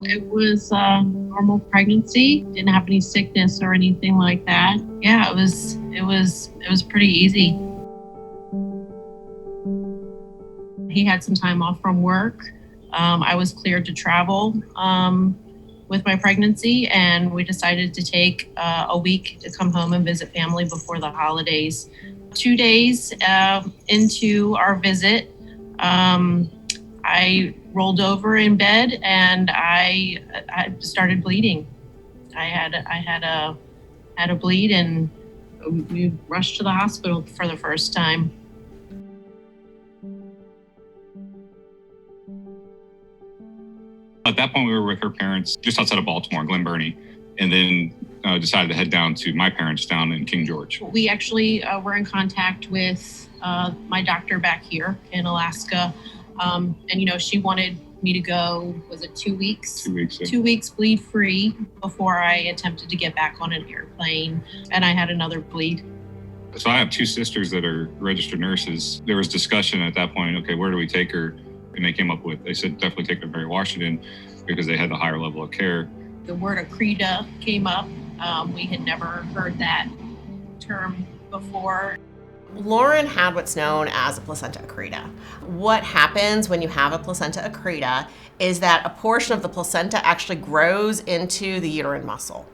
It was a normal pregnancy. Didn't have any sickness or anything like that. Yeah, it was pretty easy. He had some time off from work. I was cleared to travel with my pregnancy, and we decided to take a week to come home and visit family before the holidays. 2 days into our visit, I rolled over in bed and I started bleeding. I had a bleed, and we rushed to the hospital for the first time. At that point, we were with her parents just outside of Baltimore, Glen Burnie, and then decided to head down to my parents down in King George. We actually were in contact with my doctor back here in Alaska. And, she wanted me to go, was it 2 weeks? 2 weeks. Yeah. 2 weeks bleed free before I attempted to get back on an airplane. And I had another bleed. So I have two sisters that are registered nurses. There was discussion at that point, okay, where do we take her? And they said definitely take her to Mary Washington because they had the higher level of care. The word accreta came up. We had never heard that term before. Lauren had what's known as a placenta accreta. What happens when you have a placenta accreta is that a portion of the placenta actually grows into the uterine muscle.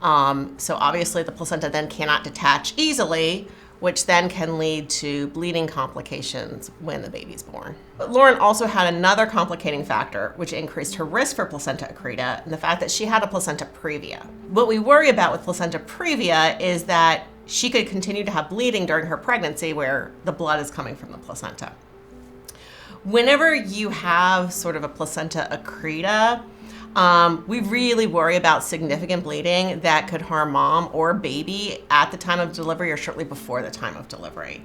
So obviously the placenta then cannot detach easily, which then can lead to bleeding complications when the baby's born. But Lauren also had another complicating factor, which increased her risk for placenta accreta, and the fact that she had a placenta previa. What we worry about with placenta previa is that she could continue to have bleeding during her pregnancy where the blood is coming from the placenta. Whenever you have sort of a placenta accreta, we really worry about significant bleeding that could harm mom or baby at the time of delivery or shortly before the time of delivery.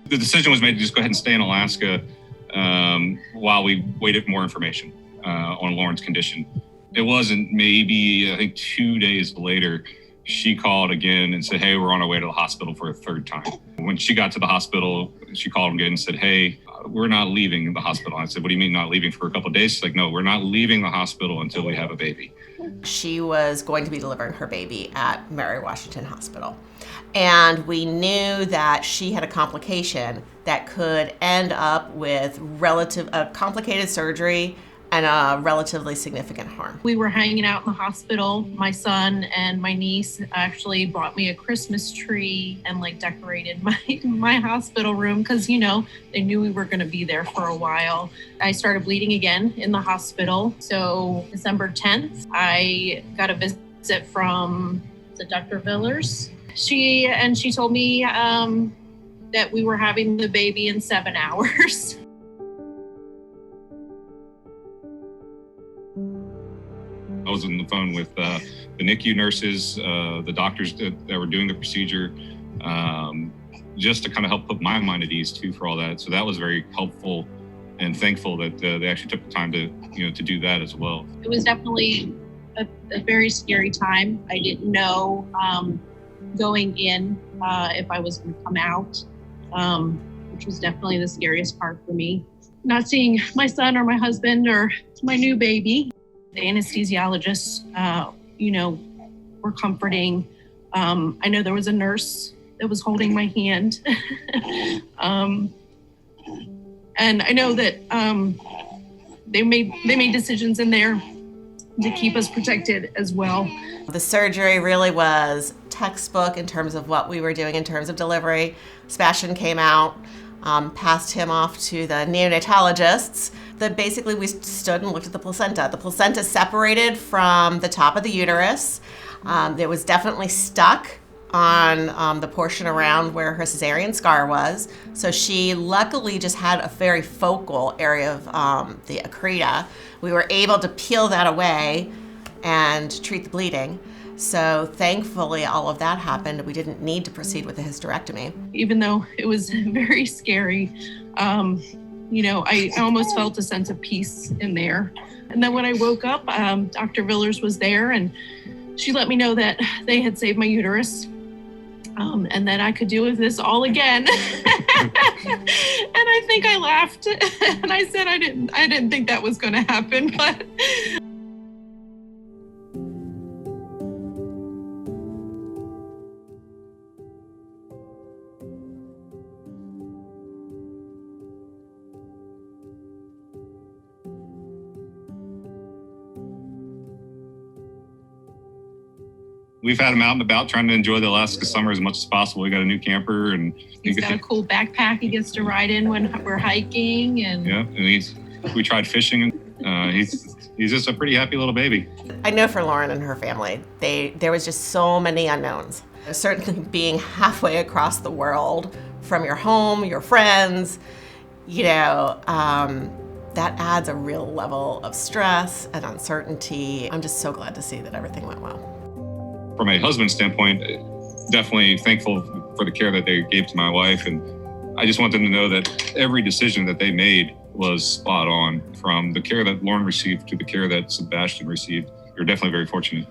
The decision was made to just go ahead and stay in Alaska while we waited for more information on Lauren's condition. It wasn't maybe, I think 2 days later, she called again and said, hey, we're on our way to the hospital for a third time. When she got to the hospital, she called again and said, hey, we're not leaving the hospital. I said, what do you mean not leaving for a couple of days? She's like, no, we're not leaving the hospital until we have a baby. She was going to be delivering her baby at Mary Washington Hospital. And we knew that she had a complication that could end up with a complicated surgery and a relatively significant harm. We were hanging out in the hospital. My son and my niece actually brought me a Christmas tree and decorated my hospital room because, they knew we were going to be there for a while. I started bleeding again in the hospital. So December 10th, I got a visit from Dr. Villers. She told me that we were having the baby in 7 hours. I was on the phone with the NICU nurses, the doctors that were doing the procedure, just to kind of help put my mind at ease too for all that. So that was very helpful and thankful that they actually took the time to do that as well. It was definitely a very scary time. I didn't know going in if I was going to come out, which was definitely the scariest part for me. Not seeing my son or my husband or my new baby. The anesthesiologists, were comforting. I know there was a nurse that was holding my hand. And I know that they made decisions in there to keep us protected as well. The surgery really was textbook in terms of what we were doing in terms of delivery. Sebastian came out, passed him off to the neonatologists. Basically we stood and looked at the placenta. The placenta separated from the top of the uterus. It was definitely stuck on the portion around where her cesarean scar was. So she luckily just had a very focal area of the accreta. We were able to peel that away and treat the bleeding. So thankfully all of that happened. We didn't need to proceed with the hysterectomy. Even though it was very scary, I almost felt a sense of peace in there. And then when I woke up, Dr. Villers was there and she let me know that they had saved my uterus. and then I could do with this all again. And I think I laughed and I said I didn't think that was going to happen, but we've had him out and about trying to enjoy the Alaska summer as much as possible. We got a new camper, and he's got a cool backpack he gets to ride in when we're hiking. And yeah, and we tried fishing. He's just a pretty happy little baby. I know for Lauren and her family, there was just so many unknowns. Certainly being halfway across the world from your home, your friends, that adds a real level of stress and uncertainty. I'm just so glad to see that everything went well. From a husband's standpoint, definitely thankful for the care that they gave to my wife. And I just want them to know that every decision that they made was spot on, from the care that Lauren received to the care that Sebastian received. You're definitely very fortunate.